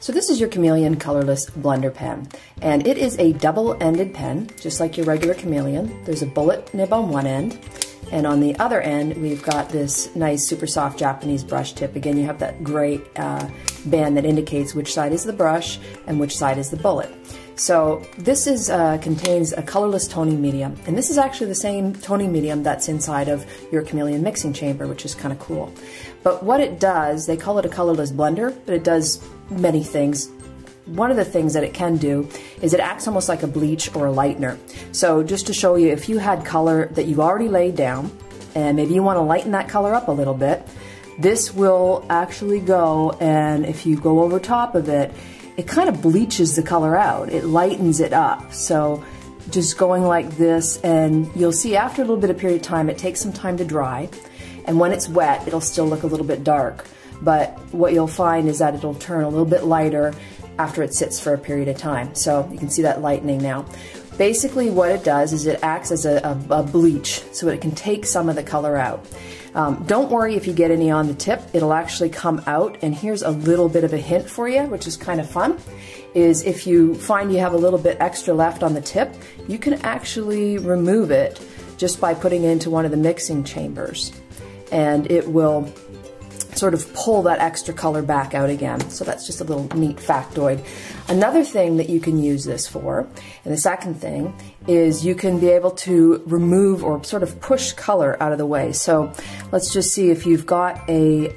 So this is your Chameleon Colorless Blender Pen, and it is a double-ended pen, just like your regular Chameleon. There's a bullet nib on one end, and on the other end we've got this nice super soft Japanese brush tip. Again, you have that gray band that indicates which side is the brush and which side is the bullet. So this is contains a colorless toning medium, and this is actually the same toning medium that's inside of your Chameleon mixing chamber, which is kind of cool. But what it does, they call it a colorless blender, but it does many things. One of the things that it can do is it acts almost like a bleach or a lightener. So just to show you, if you had color that you've already laid down, and maybe you want to lighten that color up a little bit, this will actually go, and if you go over top of it, it kind of bleaches the color out. It lightens it up. So just going like this, and you'll see after a little bit of period of time, it takes some time to dry. And when it's wet, it'll still look a little bit dark. But what you'll find is that it'll turn a little bit lighter after it sits for a period of time. So you can see that lightening now. Basically what it does is it acts as a bleach, so it can take some of the color out. Don't worry if you get any on the tip, it'll actually come out. And here's a little bit of a hint for you, which is kind of fun, is if you find you have a little bit extra left on the tip, you can actually remove it just by putting it into one of the mixing chambers. And it will sort of pull that extra color back out again. So that's just a little neat factoid. Another thing that you can use this for, and the second thing, is you can be able to remove or sort of push color out of the way. So let's just see if you've got a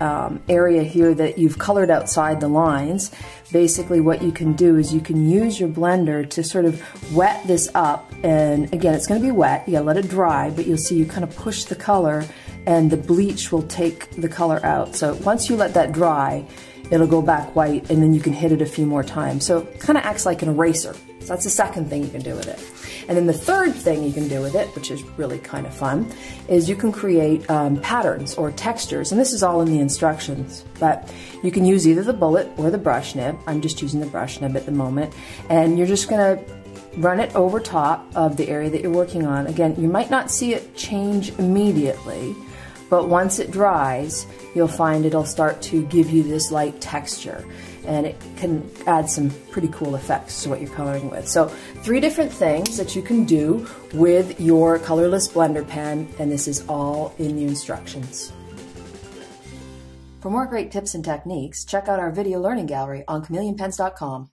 area here that you've colored outside the lines. Basically what you can do is you can use your blender to sort of wet this up, and again, it's going to be wet, you gotta let it dry, but you'll see you kind of push the color and the bleach will take the color out. So once you let that dry, it'll go back white, and then you can hit it a few more times. So it kind of acts like an eraser. So that's the second thing you can do with it. And then the third thing you can do with it, which is really kind of fun, is you can create patterns or textures. And this is all in the instructions. But you can use either the bullet or the brush nib. I'm just using the brush nib at the moment. And you're just going to run it over top of the area that you're working on. Again, you might not see it change immediately, but once it dries, you'll find it'll start to give you this light texture, and it can add some pretty cool effects to what you're coloring with. So 3 different things that you can do with your colorless blender pen, and this is all in the instructions. For more great tips and techniques, check out our video learning gallery on ChameleonPens.com.